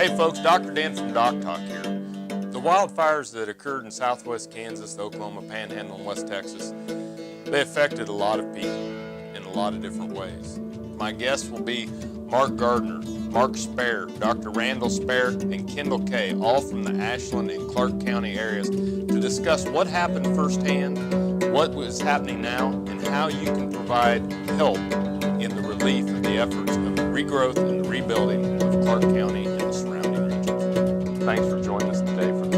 Hey folks, Dr. Dan from DocTalk here. The wildfires that occurred in southwest Kansas, the Oklahoma Panhandle, and West Texas, they affected a lot of people in a lot of different ways. My guests will be Mark Gardner, Mark Spare, Dr. Randall Spare, and Kendall Kay, all from the Ashland and Clark County areas, to discuss what happened firsthand, what was happening now, and how you can provide help in the relief of the efforts of the regrowth and the rebuilding of Clark County and the surrounding regions. Thanks for joining us today for the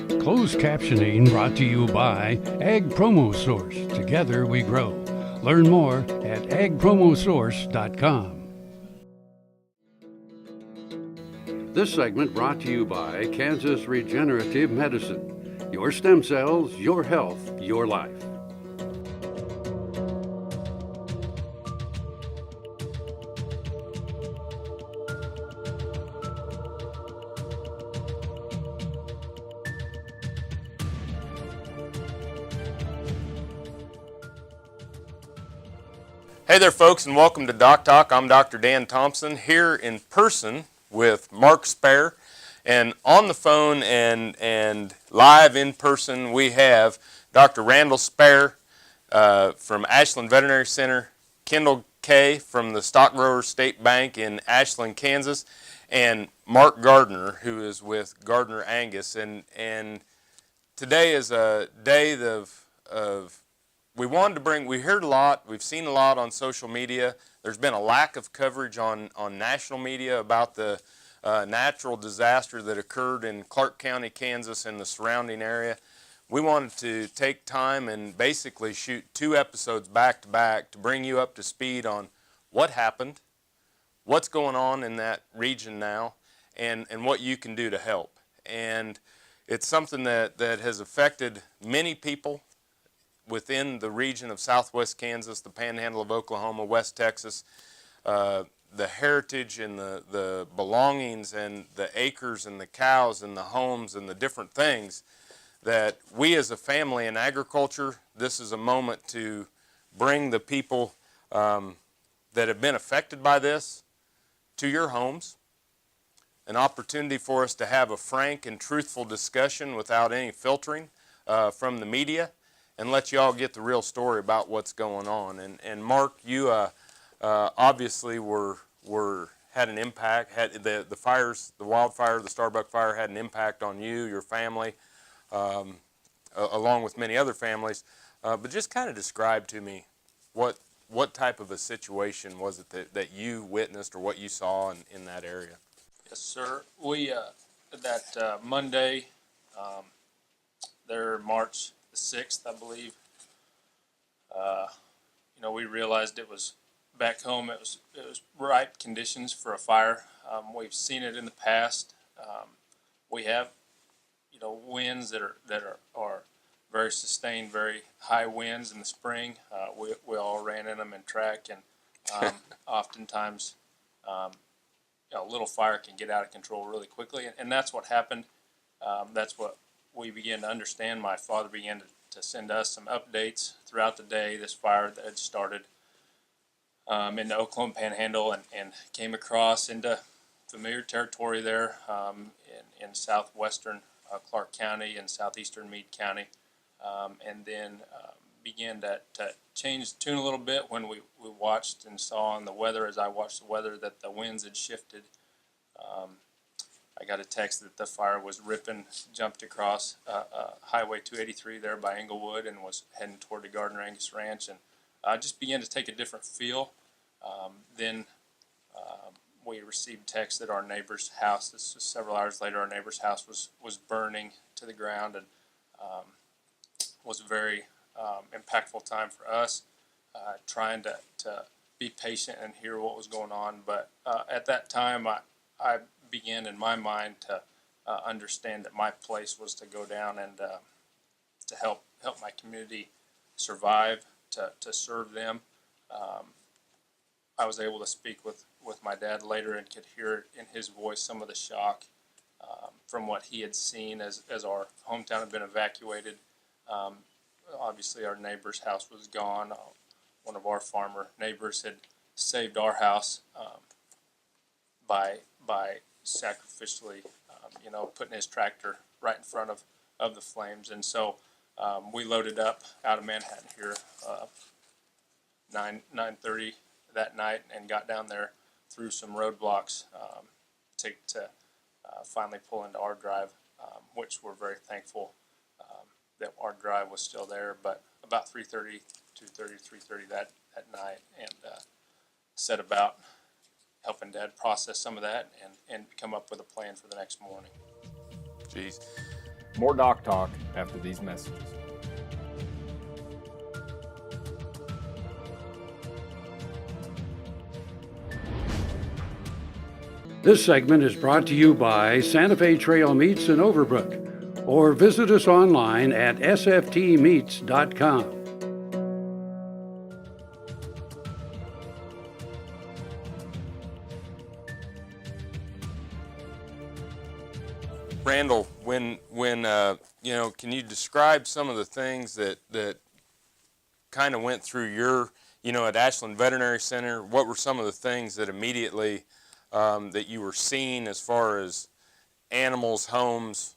show. Closed captioning brought to you by Ag Promo Source. Together we grow. Learn more at agpromosource.com. This segment brought to you by Kansas Regenerative Medicine. Your stem cells, your health, your life. Hey there folks, and welcome to Doc Talk. I'm Dr. Dan Thompson here in person with Mark Spare, and on the phone and live in person we have Dr. Randall Spare from Ashland Veterinary Center, Kendall Kay from the Stock Growers State Bank in Ashland, Kansas, and Mark Gardner, who is with Gardner Angus. And today is a day of we heard a lot, we've seen a lot on social media. There's been a lack of coverage on national media about the natural disaster that occurred in Clark County, Kansas and the surrounding area. We wanted to take time and basically shoot 2 episodes back to back to bring you up to speed on what happened, what's going on in that region now, and what you can do to help. And it's something that has affected many people within the region of southwest Kansas, the Panhandle of Oklahoma, West Texas, the heritage and the belongings and the acres and the cows and the homes and the different things that we as a family in agriculture, this is a moment to bring the people that have been affected by this to your homes, an opportunity for us to have a frank and truthful discussion without any filtering from the media, and let you all get the real story about what's going on. And Mark, you obviously had an impact. Had the fires, the wildfire, the Starbuck fire had an impact on you, your family, along with many other families. But just kind of describe to me what type of a situation was it that you witnessed or what you saw in that area. Yes, sir. We that Monday, there March the 6th, I believe. We realized it was back home. It was ripe conditions for a fire. We've seen it in the past. We have, winds that are very sustained, very high winds in the spring. We all ran in them in track, and oftentimes, a little fire can get out of control really quickly, and that's what happened. That's what we began to understand. My father began to send us some updates throughout the day. This fire that had started in the Oklahoma Panhandle and came across into familiar territory there in southwestern Clark County and southeastern Meade County, and then began to change tune a little bit when we watched and saw on the weather, as I watched the weather, that the winds had shifted. I got a text that the fire was jumped across Highway 283 there by Englewood and was heading toward the Gardner Angus Ranch, and just began to take a different feel. Then we received text that our neighbor's house, this was several hours later, our neighbor's house was burning to the ground, and was a very impactful time for us, trying to be patient and hear what was going on. But at that time, I began in my mind to understand that my place was to go down and to help my community survive, to serve them. I was able to speak with my dad later and could hear in his voice some of the shock from what he had seen as our hometown had been evacuated. obviously our neighbor's house was gone. One of our farmer neighbors had saved our house by sacrificially, putting his tractor right in front of the flames. And so we loaded up out of Manhattan here 9:30 that night and got down there through some roadblocks to finally pull into our drive, which we're very thankful that our drive was still there. But about 3:30 that night, and set about helping Dad process some of that and come up with a plan for the next morning. Jeez. More Doc Talk after these messages. This segment is brought to you by Santa Fe Trail Meats in Overbrook, or visit us online at sftmeats.com. Randall, when can you describe some of the things that kind of went through your, at Ashland Veterinary Center? What were some of the things that immediately that you were seeing as far as animals, homes,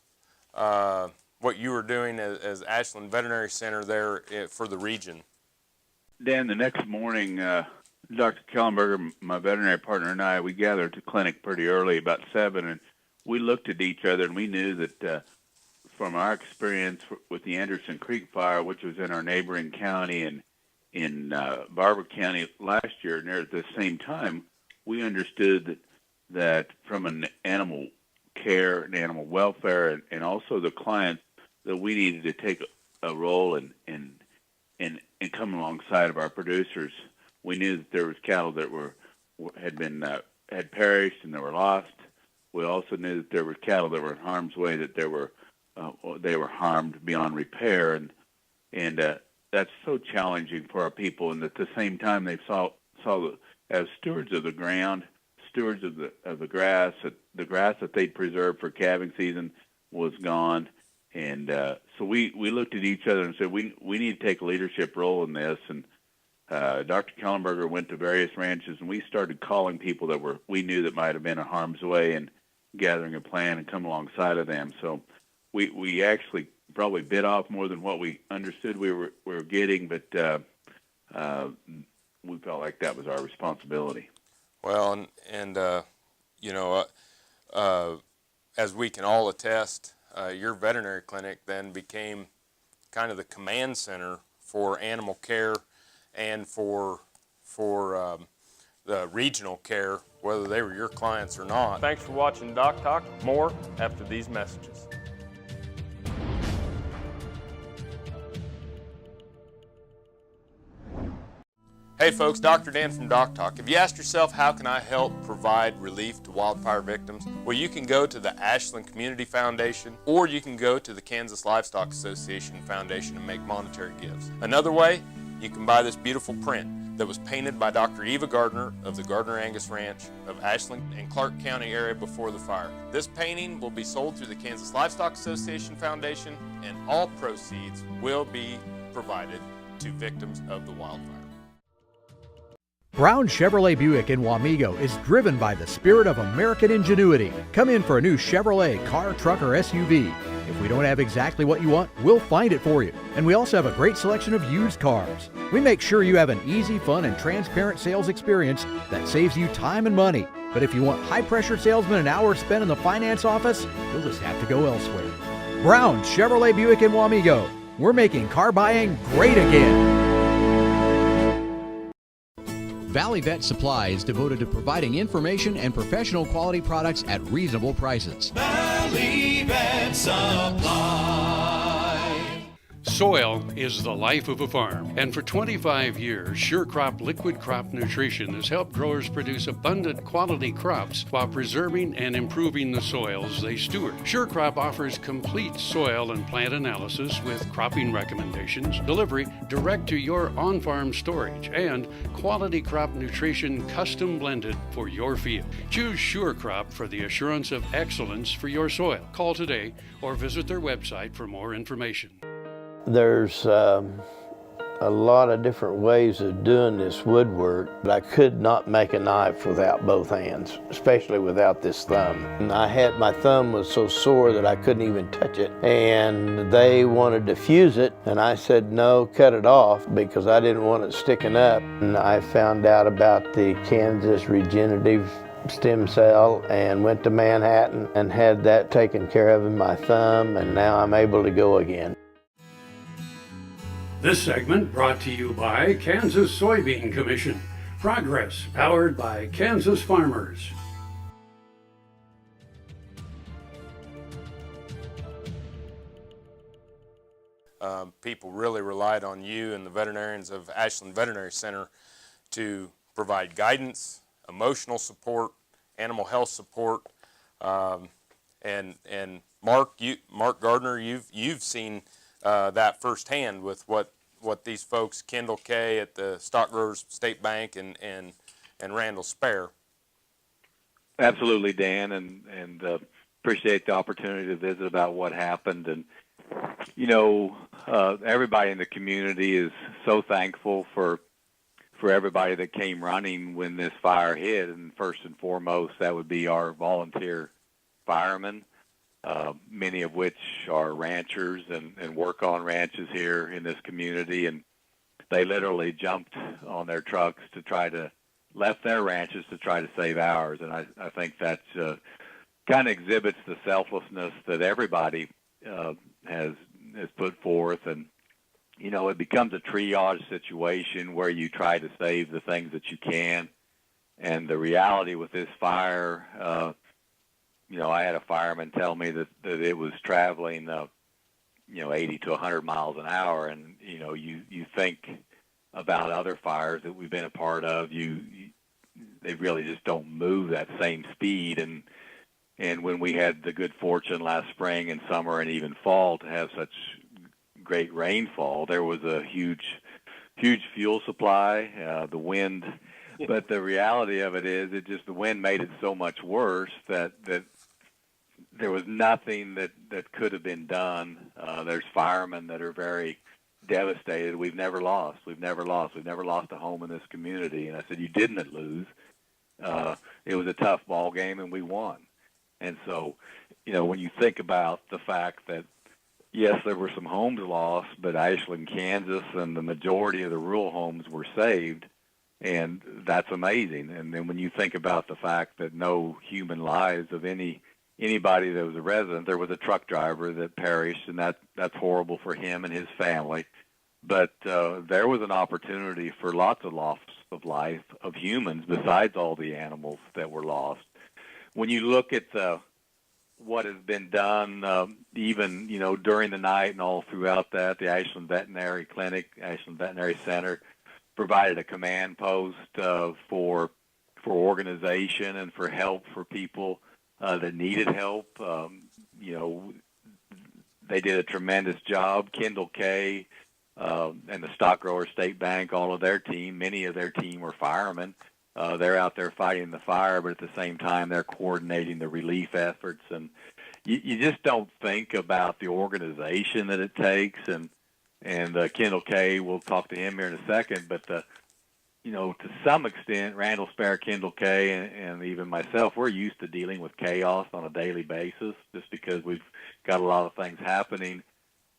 what you were doing as Ashland Veterinary Center there for the region? Dan, the next morning, Dr. Kellenberger, my veterinary partner, and I, we gathered at the clinic pretty early, about 7, and we looked at each other, and we knew that from our experience with the Anderson Creek fire, which was in our neighboring county and in Barber County last year, near at the same time, we understood that from an animal care and animal welfare and also the clients, that we needed to take a role and come alongside of our producers. We knew that there was cattle that had perished and they were lost. We also knew that there were cattle that were in harm's way, that they were harmed beyond repair, and that's so challenging for our people. And at the same time, they saw as stewards of the ground, stewards of the grass that they'd preserved for calving season was gone, and so we looked at each other and said we need to take a leadership role in this. And Dr. Kellenberger went to various ranches, and we started calling people that we knew that might have been in harm's way and gathering a plan and come alongside of them. So we actually probably bit off more than what we understood we were getting, but we felt like that was our responsibility. Well, and as we can all attest, your veterinary clinic then became kind of the command center for animal care and for the regional care, whether they were your clients or not. Thanks for watching Doc Talk. More after these messages. Hey folks, Dr. Dan from DocTalk. Have you asked yourself, how can I help provide relief to wildfire victims? Well, you can go to the Ashland Community Foundation, or you can go to the Kansas Livestock Association Foundation and make monetary gifts. Another way, you can buy this beautiful print that was painted by Dr. Eva Gardner of the Gardner Angus Ranch of Ashland and Clark County area before the fire. This painting will be sold through the Kansas Livestock Association Foundation, and all proceeds will be provided to victims of the wildfire. Brown Chevrolet Buick in Wamego is driven by the spirit of American ingenuity. Come in for a new Chevrolet car, truck, or SUV. If we don't have exactly what you want, we'll find it for you. And we also have a great selection of used cars. We make sure you have an easy, fun, and transparent sales experience that saves you time and money. But if you want high-pressure salesmen and hours spent in the finance office, you'll just have to go elsewhere. Brown Chevrolet Buick in Wamego. We're making car buying great again. Valley Vet Supply is devoted to providing information and professional quality products at reasonable prices. Valley Vet Supply. Soil is the life of a farm, and for 25 years, SureCrop Liquid Crop Nutrition has helped growers produce abundant quality crops while preserving and improving the soils they steward. SureCrop offers complete soil and plant analysis with cropping recommendations, delivery direct to your on-farm storage, and quality crop nutrition custom blended for your field. Choose SureCrop for the assurance of excellence for your soil. Call today or visit their website for more information. There's a lot of different ways of doing this woodwork, but I could not make a knife without both hands, especially without this thumb. And my thumb was so sore that I couldn't even touch it, and they wanted to fuse it, and I said no, cut it off, because I didn't want it sticking up. And I found out about the Kansas regenerative stem cell and went to Manhattan and had that taken care of in my thumb, and now I'm able to go again. This segment brought to you by Kansas Soybean Commission. Progress powered by Kansas farmers. People really relied on you and the veterinarians of Ashland Veterinary Center to provide guidance, emotional support, animal health support, and Mark Gardner, you've seen that firsthand with what these folks, Kendall Kay at the Stock Growers State Bank and Randall Spare. Absolutely, Dan, and appreciate the opportunity to visit about what happened. And everybody in the community is so thankful for everybody that came running when this fire hit. And first and foremost, that would be our volunteer firemen, many of which are ranchers and work on ranches here in this community. And they literally jumped on their trucks left their ranches to try to save ours. And I think that kind of exhibits the selflessness that everybody has put forth. And it becomes a triage situation where you try to save the things that you can. And the reality with this fire, I had a fireman tell me that it was traveling, 80 to 100 miles an hour. And, you think about other fires that we've been a part of, they really just don't move that same speed. And when we had the good fortune last spring and summer and even fall to have such great rainfall, there was a huge fuel supply, the wind. But the reality of it is the wind made it so much worse that there was nothing that could have been done. There's firemen that are very devastated. We've never lost a home in this community. And I said, you didn't lose. It was a tough ball game and we won. And so, when you think about the fact that, yes, there were some homes lost, but Ashland, Kansas, and the majority of the rural homes were saved, and that's amazing. And then when you think about the fact that no human lives of anybody that was a resident, there was a truck driver that perished, and that's horrible for him and his family. But there was an opportunity for lots of loss of life of humans besides all the animals that were lost. When you look at what has been done, even during the night and all throughout that, the Ashland Veterinary Clinic, Ashland Veterinary Center provided a command post for organization and for help for people that needed help. They did a tremendous job. Kendall Kay and the Stock Growers State Bank, all of their team, many of their team were firemen. They're out there fighting the fire, but at the same time, they're coordinating the relief efforts. And you just don't think about the organization that it takes. And Kendall Kay, we'll talk to him here in a second, but to some extent, Randall Spare, Kendall Kay, and even myself, we're used to dealing with chaos on a daily basis just because we've got a lot of things happening.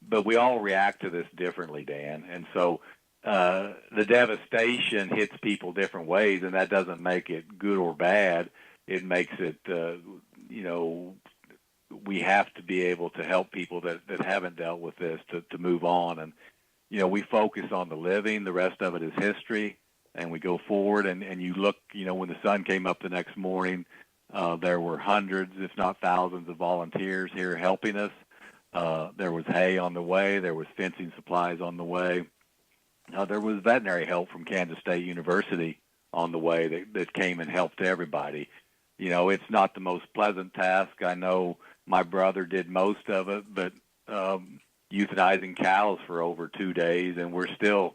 But we all react to this differently, Dan. And so the devastation hits people different ways, and that doesn't make it good or bad. It makes it, we have to be able to help people that haven't dealt with this to move on. And, we focus on the living. The rest of it is history, and we go forward. And you look, when the sun came up the next morning, there were hundreds, if not thousands, of volunteers here helping us. There was hay on the way. There was fencing supplies on the way. There was veterinary help from Kansas State University on the way that came and helped everybody. It's not the most pleasant task. I know my brother did most of it, but euthanizing cows for over 2 days, and we're still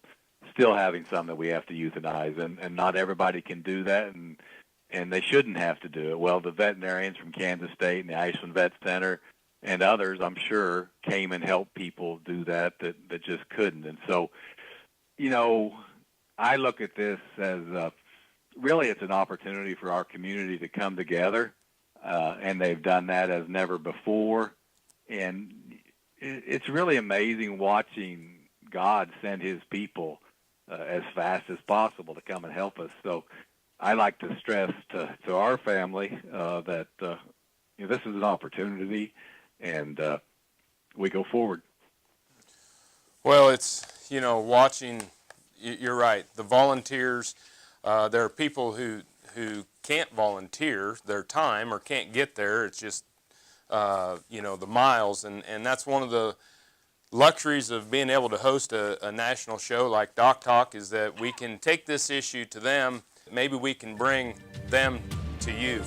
having some that we have to euthanize, and not everybody can do that, and they shouldn't have to do it. Well, the veterinarians from Kansas State and the Ashland Vet Center and others, I'm sure, came and helped people do that just couldn't. And so, I look at this as really it's an opportunity for our community to come together, and they've done that as never before. And it's really amazing watching God send his people as fast as possible to come and help us. So I like to stress to our family that this is an opportunity, and we go forward. Well, it's, watching, you're right, the volunteers, there are people who can't volunteer their time or can't get there. It's just, the miles, and that's one of the luxuries of being able to host a national show like DocTalk, is that we can take this issue to them. Maybe we can bring them to you.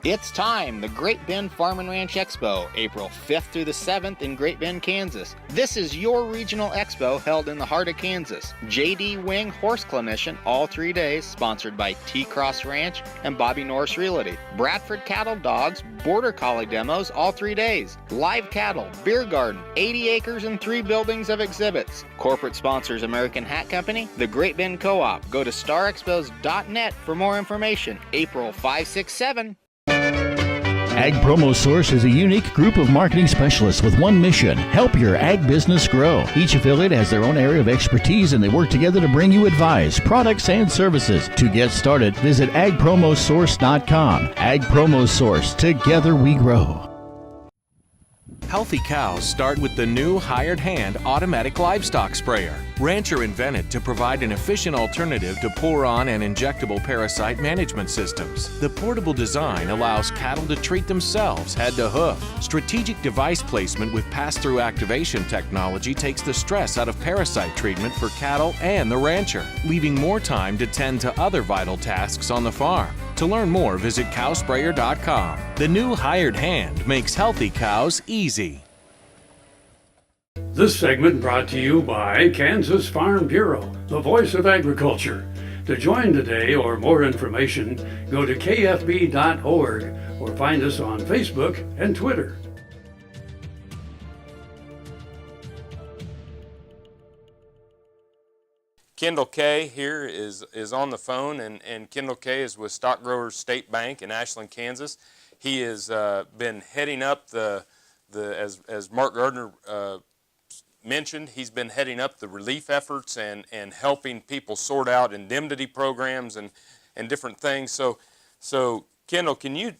It's time, the Great Bend Farm and Ranch Expo, April 5th through the 7th in Great Bend, Kansas. This is your regional expo held in the heart of Kansas. J.D. Wing Horse Clinician all 3 days, sponsored by T-Cross Ranch and Bobby Norris Realty. Bradford Cattle Dogs, Border Collie demos all 3 days. Live cattle, beer garden, 80 acres and 3 buildings of exhibits. Corporate sponsors American Hat Company, the Great Bend Co-op. Go to starexpos.net for more information. April 5, 6, 7. Ag Promo Source is a unique group of marketing specialists with one mission: help your ag business grow. Each affiliate has their own area of expertise, and they work together to bring you advice, products, and services. To get started, visit agpromosource.com. Ag Promo Source. Together we grow. Healthy cows start with the new Hired Hand automatic livestock sprayer. Rancher invented to provide an efficient alternative to pour-on and injectable parasite management systems. The portable design allows cattle to treat themselves head to hoof. Strategic device placement with pass-through activation technology takes the stress out of parasite treatment for cattle and the rancher, leaving more time to tend to other vital tasks on the farm. To learn more, visit cowsprayer.com. The new Hired Hand makes healthy cows easy. This segment brought to you by Kansas Farm Bureau, the voice of agriculture. To join today or more information, go to kfb.org or find us on Facebook and Twitter. Kendall Kay here is on the phone, and Kendall Kay is with Stock Growers State Bank in Ashland, Kansas. He has been heading up as Mark Gardner mentioned, he's been heading up the relief efforts and helping people sort out indemnity programs and different things. So Kendall, can you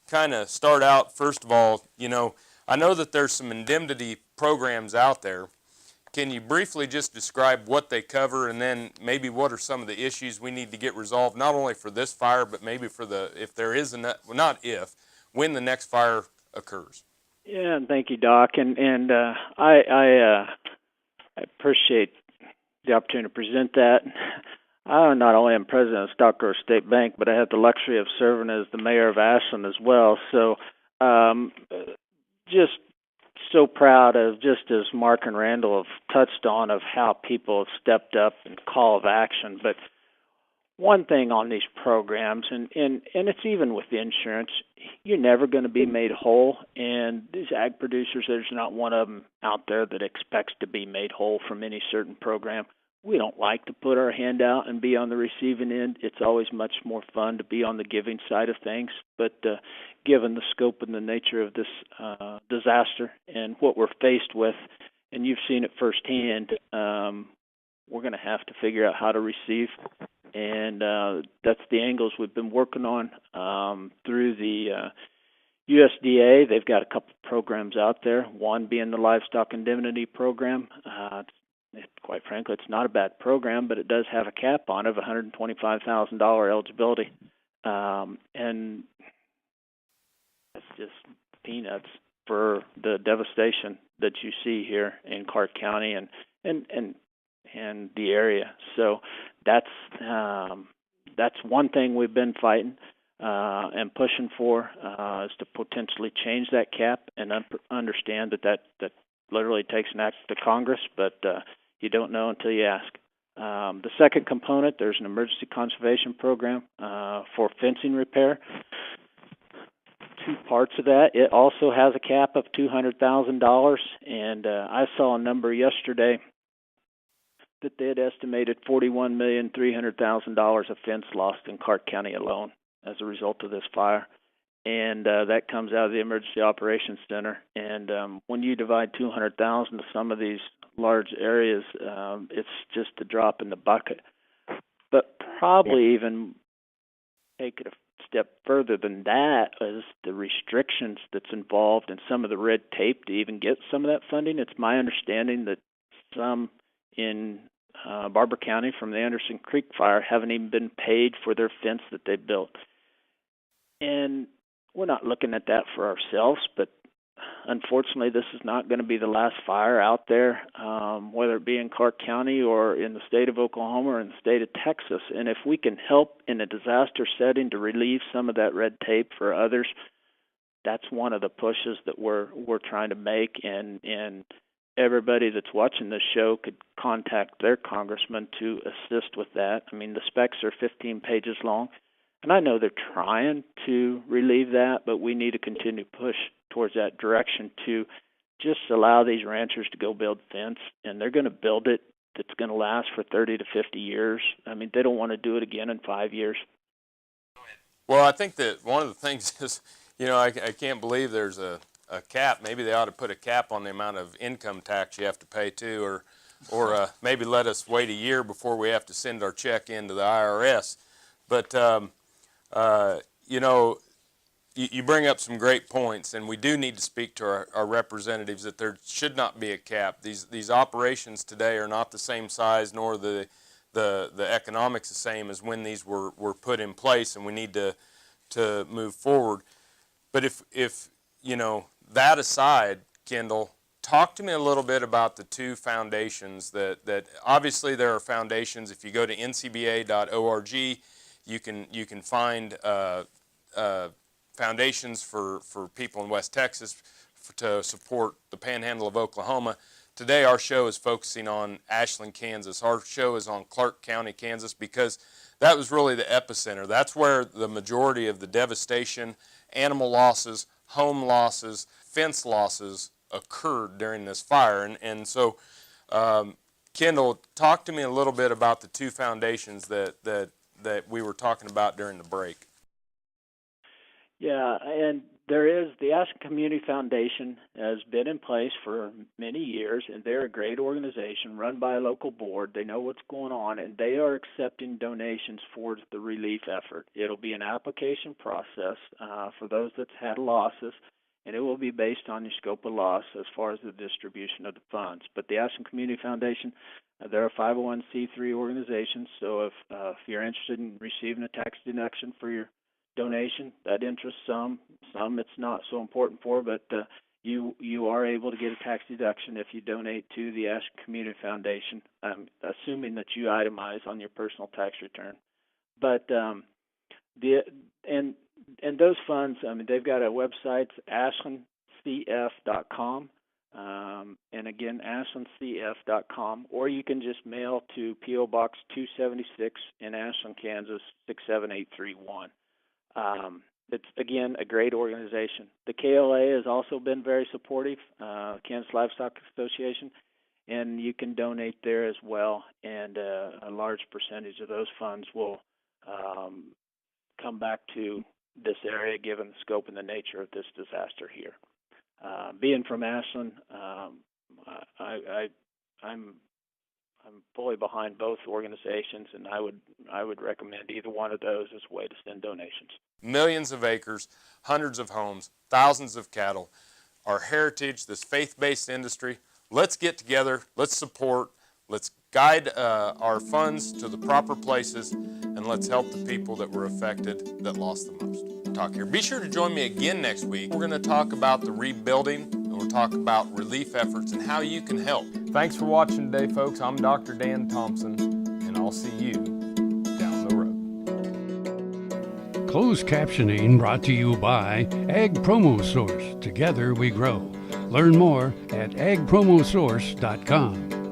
kind of start out, first of all, I know that there's some indemnity programs out there. Can you briefly just describe what they cover, and then maybe what are some of the issues we need to get resolved, not only for this fire, but maybe for when the next fire occurs? Yeah, and thank you, Doc. And I appreciate the opportunity to present that. I not only am president of Stock Growers State Bank, but I have the luxury of serving as the mayor of Ashland as well. So just so proud of, just as Mark and Randall have touched on, of how people have stepped up and call of action. But one thing on these programs, and it's even with the insurance, you're never going to be made whole. And these ag producers, there's not one of them out there that expects to be made whole from any certain program. We don't like to put our hand out and be on the receiving end. It's always much more fun to be on the giving side of things. But given the scope and the nature of this disaster and what we're faced with, and you've seen it firsthand, we're going to have to figure out how to receive. And that's the angles we've been working on through the USDA. They've got a couple of programs out there, one being the Livestock Indemnity Program. Quite frankly, it's not a bad program, but it does have a cap on it of $125,000 eligibility. And that's just peanuts for the devastation that you see here in Clark County and the area. So that's one thing we've been fighting and pushing for is to potentially change that cap and understand that literally takes an act to Congress, but You don't know until you ask. The second component, there's an emergency conservation program for fencing repair. Two parts of that. It also has a cap of $200,000, and I saw a number yesterday that they had estimated $41,300,000 of fence lost in Clark County alone as a result of this fire. And that comes out of the Emergency Operations Center. And when you divide $200,000 to some of these large areas, it's just a drop in the bucket. But probably even take it a step further than that is the restrictions that's involved and some of the red tape to even get some of that funding. It's my understanding that some in Barber County from the Anderson Creek fire haven't even been paid for their fence that they built. And we're not looking at that for ourselves, but unfortunately this is not going to be the last fire out there, whether it be in Clark County or in the state of Oklahoma or in the state of Texas. And if we can help in a disaster setting to relieve some of that red tape for others, that's one of the pushes that we're trying to make. And everybody that's watching this show could contact their congressman to assist with that. I mean, the specs are 15 pages long, and I know they're trying to relieve that, but we need to continue to push towards that direction to just allow these ranchers to go build fence, and they're going to build it that's going to last for 30 to 50 years. I mean, they don't want to do it again in 5 years. Well, I think that one of the things is, I can't believe there's a cap. Maybe they ought to put a cap on the amount of income tax you have to pay too, or maybe let us wait a year before we have to send our check into the IRS. But you bring up some great points, and we do need to speak to our representatives that there should not be a cap. These operations today are not the same size, nor the economics the same as when these were put in place, and we need to move forward. But if that aside, Kendall, talk to me a little bit about the two foundations that obviously there are foundations. If you go to ncba.org, you can find foundations for people in West Texas to support the Panhandle of Oklahoma. Today our show is focusing on Ashland, Kansas. Our show is on Clark County, Kansas, because that was really the epicenter. That's where the majority of the devastation, animal losses, home losses, fence losses occurred during this fire. And so, Kendall, talk to me a little bit about the two foundations that we were talking about during the break. Yeah, and there is the Ashland Community Foundation has been in place for many years, and they're a great organization run by a local board. They know what's going on, and they are accepting donations for the relief effort. It'll be an application process for those that's had losses, and it will be based on your scope of loss as far as the distribution of the funds. But the Ashland Community Foundation, they're a 501c3 organization, so if you're interested in receiving a tax deduction for your donation, that interests some it's not so important for, but you are able to get a tax deduction if you donate to the Ashland Community Foundation, assuming that you itemize on your personal tax return. But and those funds, I mean, they've got a website, ashlandcf.com, and again, ashlandcf.com, or you can just mail to P.O. Box 276 in Ashland, Kansas, 67831. It's, again, a great organization. The KLA has also been very supportive, Kansas Livestock Association, and you can donate there as well, and a large percentage of those funds will come back to this area given the scope and the nature of this disaster here. Being from Ashland, I'm fully behind both organizations, and I would recommend either one of those as a way to send donations. Millions of acres, hundreds of homes, thousands of cattle, our heritage, this faith-based industry. Let's get together, let's support, let's guide our funds to the proper places, and let's help the people that were affected that lost the most. Talk here. Be sure to join me again next week. We're going to talk about the rebuilding, and we'll talk about relief efforts and how you can help. Thanks for watching today, folks. I'm Dr. Dan Thompson, and I'll see you down the road. Closed captioning brought to you by Ag Promo Source. Together we grow. Learn more at agpromosource.com.